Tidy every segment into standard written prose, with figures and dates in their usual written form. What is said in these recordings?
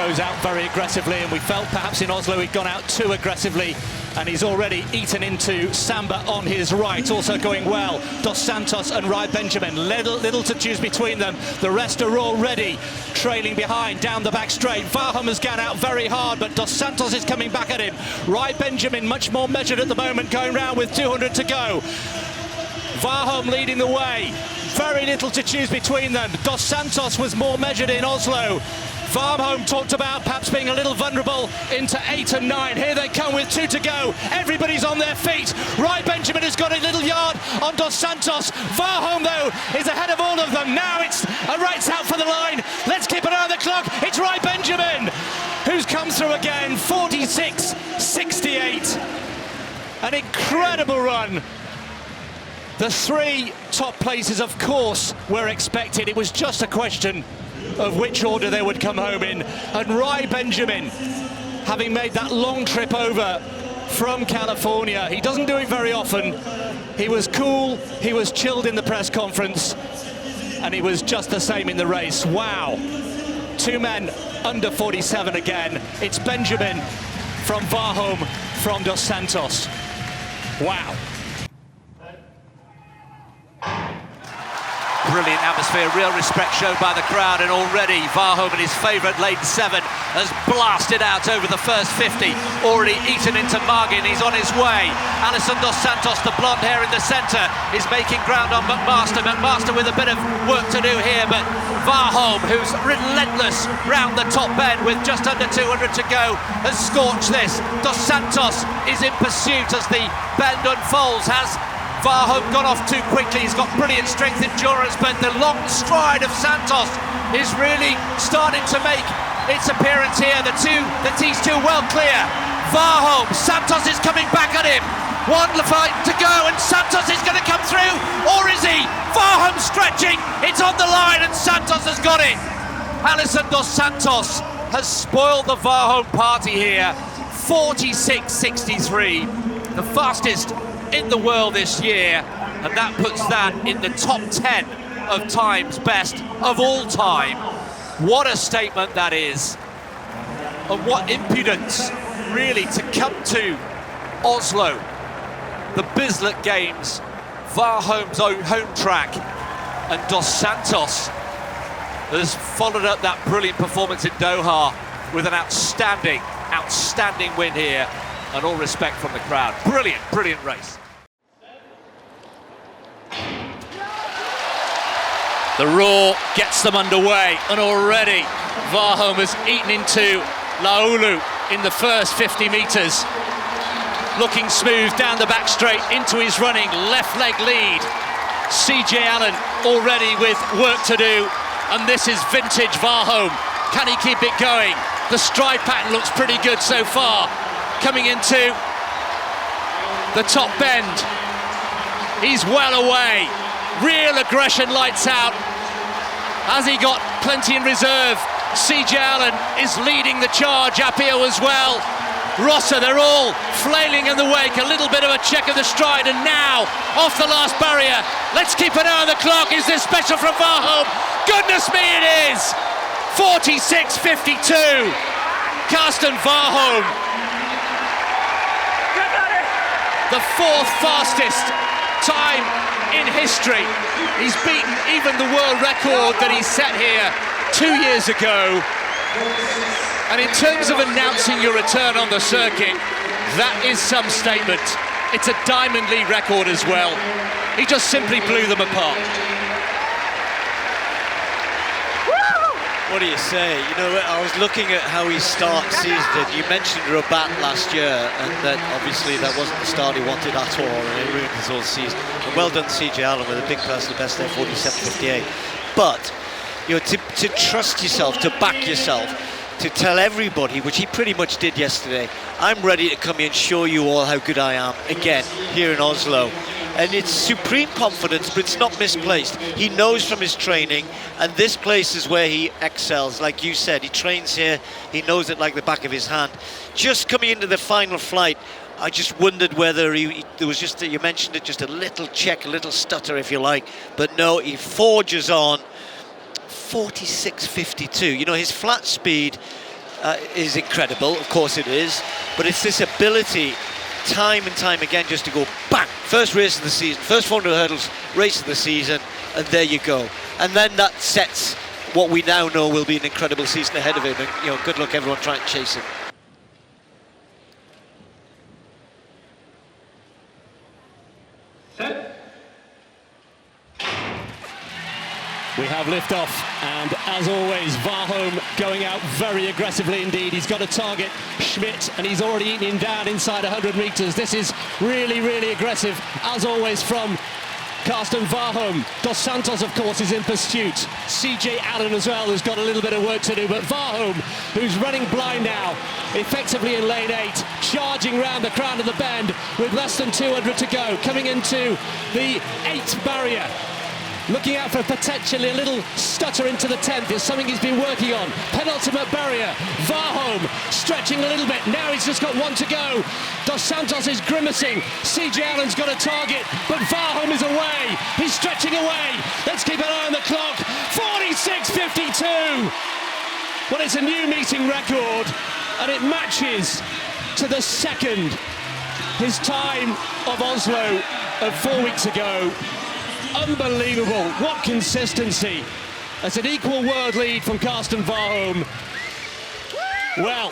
goes out very aggressively, and we felt perhaps in Oslo he'd gone out too aggressively, and he's already eaten into Samba on his right, also going well. Dos Santos and Rai Benjamin, little to choose between them. The rest are already trailing behind down the back straight. Warholm has gone out very hard, but Dos Santos is coming back at him. Rai Benjamin much more measured at the moment, going round with 200 to go. Warholm leading the way. Very little to choose between them. Dos Santos was more measured in Oslo. Warholm talked about perhaps being a little vulnerable into 8 and 9. Here they come with 2 to go. Everybody's on their feet. Rai Benjamin has got a little yard on Dos Santos. Warholm, though, is ahead of all of them. Now it's a race out for the line. Let's keep an eye on the clock. It's Rai Benjamin who's come through again. 46.68. An incredible run. The 3 top places, of course, were expected. It was just a question of which order they would come home in. And Rai Benjamin, having made that long trip over from California, he doesn't do it very often. He was cool, he was chilled in the press conference, and he was just the same in the race. Wow. 2 men under 47 again. It's Benjamin from Warholm, from Dos Santos. Wow. Brilliant atmosphere, real respect shown by the crowd, and already Warholm and his favourite lane 7 has blasted out over the first 50, already eaten into Margin. He's on his way. Alison Dos Santos, the blonde hair in the centre, is making ground on McMaster. McMaster with a bit of work to do here, but Warholm, who's relentless round the top bend with just under 200 to go, has scorched this. Dos Santos is in pursuit as the bend unfolds. Has Warholm gone off too quickly? He's got brilliant strength endurance, but the long stride of Santos is really starting to make its appearance here. The T's too well clear. Warholm, Santos is coming back at him. 1 fight to go, and Santos is going to come through, or is he? Warholm stretching, it's on the line, and Santos has got it. Alison Dos Santos has spoiled the Warholm party here. 46.63, the fastest in the world this year, and that puts that in the top 10 of times best of all time. What a statement that is, and what impudence really to come to Oslo, the Bislett Games, Warholm's own home track, and Dos Santos has followed up that brilliant performance in Doha with an outstanding win here, and all respect from the crowd. Brilliant race. The roar gets them underway, and already Warholm has eaten into Laulu in the first 50 metres. Looking smooth down the back straight into his running left leg lead. CJ Allen already with work to do, and this is vintage Warholm. Can he keep it going? The stride pattern looks pretty good so far. Coming into the top bend. He's well away. Real aggression lights out. Has he got plenty in reserve? CJ Allen is leading the charge up here as well. Rosser, they're all flailing in the wake. A little bit of a check of the stride, and now off the last barrier. Let's keep an eye on the clock. Is this special from Warholm? Goodness me, it is! 46.52. Karsten Warholm, the 4th fastest time in history. He's beaten even the world record that he set here 2 years ago. And in terms of announcing your return on the circuit, that is some statement. It's a Diamond League record as well. He just simply blew them apart. What do you say? You know, I was looking at how he started season. You mentioned Rabat last year, and that obviously that wasn't the start he wanted at all, and it ruined his whole season. And well done, CJ Allen, with a big personal best there, 47.58. But you know, to trust yourself, to back yourself, to tell everybody, which he pretty much did yesterday, I'm ready to come here and show you all how good I am again here in Oslo. And it's supreme confidence, but it's not misplaced. He knows from his training, and this place is where he excels. Like you said, he trains here, he knows it like the back of his hand. Just coming into the final flight, I just wondered whether there was just, you mentioned it, just a little check, a little stutter if you like, but no, he forges on. 46.52. You know, his flat speed is incredible. Of course it is. But it's this ability, time and time again, just to go bang. First race of the season, first 400 hurdles race of the season, and there you go. And then that sets what we now know will be an incredible season ahead of him. And, you know, good luck everyone trying to chase him. We have liftoff, and as always, Warholm going out very aggressively indeed. He's got a target, Schmidt, and he's already eaten him down inside 100 metres. This is really, really aggressive, as always, from Karsten Warholm. Dos Santos, of course, is in pursuit. CJ Allen as well has got a little bit of work to do, but Warholm, who's running blind now, effectively in lane 8, charging round the crown of the bend with less than 200 to go, coming into the 8th barrier. Looking out for potentially a little stutter into the 10th is something he's been working on. Penultimate barrier, Warholm stretching a little bit. Now he's just got one to go. Dos Santos is grimacing. CJ Allen's got a target, but Warholm is away. He's stretching away. Let's keep an eye on the clock. 46.52. Well, it's a new meeting record, and it matches to the second his time of Oslo of 4 weeks ago. Unbelievable, what consistency. That's an equal world lead from Karsten Warholm. Well,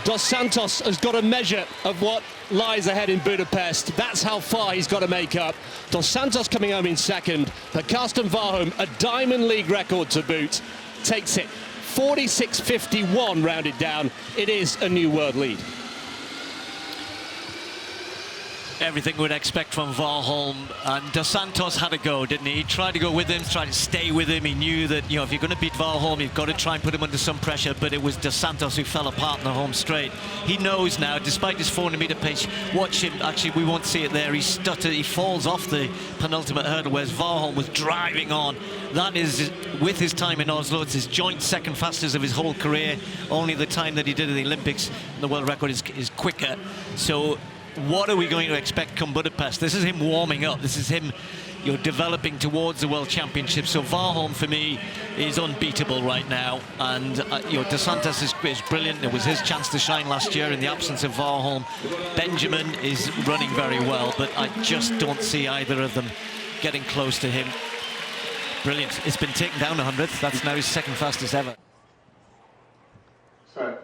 Dos Santos has got a measure of what lies ahead in Budapest. That's how far he's got to make up. Dos Santos coming home in second, but Karsten Warholm, a Diamond League record to boot, takes it. 46.51 rounded down. It is a new world lead. Everything we'd expect from Warholm, and Dos Santos had a go, didn't he? He tried to go with him, tried to stay with him. He knew that, you know, if you're going to beat Warholm, you've got to try and put him under some pressure, but it was Dos Santos who fell apart in the home straight. He knows now, despite his 400-metre pace, watch him, actually we won't see it there, he stuttered, he falls off the penultimate hurdle, whereas Warholm was driving on. That is, with his time in Oslo, it's his joint second fastest of his whole career. Only the time that he did at the Olympics, the world record is quicker. So what are we going to expect come Budapest? This is him warming up. This is him, you know, developing towards the World Championship. So Warholm, for me, is unbeatable right now. And, you know, Dos Santos is brilliant. It was his chance to shine last year in the absence of Warholm. Benjamin is running very well, but I just don't see either of them getting close to him. Brilliant. It's been taken down 100th. That's now his second fastest ever. Sorry.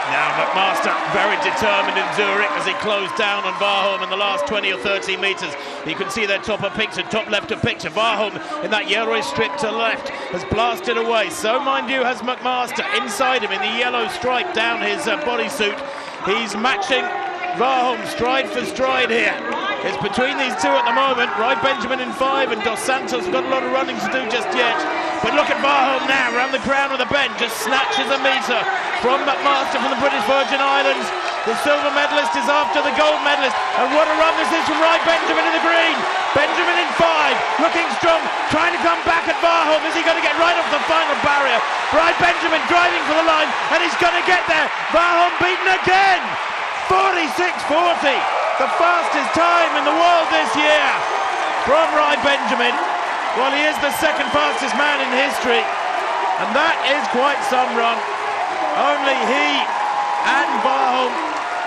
Now McMaster very determined in Zurich as he closed down on Warholm in the last 20 or 30 metres. You can see their top of picture, top left of picture. Warholm in that yellow strip to left has blasted away. So, mind you, has McMaster inside him in the yellow stripe down his bodysuit. He's matching Warholm stride for stride here. It's between these two at the moment. Rai Benjamin in 5 and Dos Santos got a lot of running to do just yet. But look at Warholm now, around the crown of the bend, just snatches a metre from McMaster from the British Virgin Islands. The silver medalist is after the gold medalist. And what a run this is from Rai Benjamin in the green. Benjamin in 5, looking strong, trying to come back at Warholm. Is he going to get right off the final barrier? Rai Benjamin driving for the line, and he's going to get there. Warholm beaten again. 46.40, the fastest time in the world this year from Rai Benjamin. Well, he is the second fastest man in history, and that is quite some run. Only he and Warholm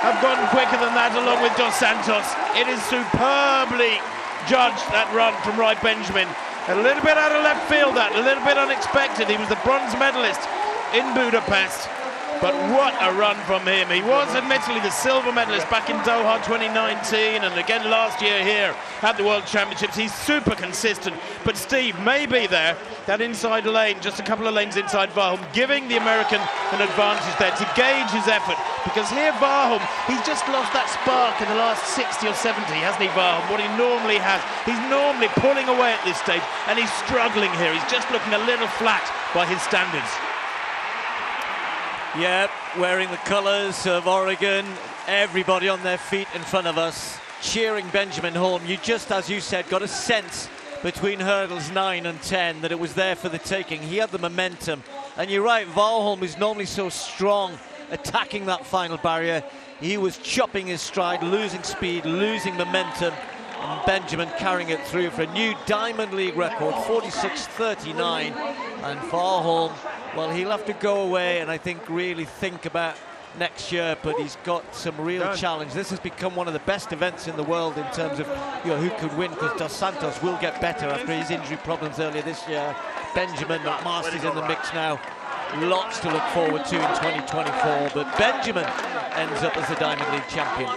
have gone quicker than that, along with Dos Santos. It is superbly judged, that run from Rai Benjamin. A little bit out of left field, that, a little bit unexpected. He was the bronze medalist in Budapest. But what a run from him. He was admittedly the silver medalist back in Doha 2019 and again last year here at the World Championships. He's super consistent. But Steve, maybe there, that inside lane, just a couple of lanes inside Warholm, giving the American an advantage there to gauge his effort. Because here Warholm, he's just lost that spark in the last 60 or 70, hasn't he, Warholm? What he normally has. He's normally pulling away at this stage and he's struggling here. He's just looking a little flat by his standards. Yeah, wearing the colours of Oregon, everybody on their feet in front of us, cheering Benjamin home. You just, as you said, got a sense between hurdles 9 and 10 that it was there for the taking. He had the momentum. And you're right, Warholm is normally so strong, attacking that final barrier. He was chopping his stride, losing speed, losing momentum. And Benjamin carrying it through for a new Diamond League record, 46.39. And Warholm, well, he'll have to go away and I think really think about next year, but he's got some real challenge. This has become one of the best events in the world in terms of who could win, because Dos Santos will get better after his injury problems earlier this year. Benjamin, McMaster's in the mix now. Lots to look forward to in 2024, but Benjamin ends up as the Diamond League champion.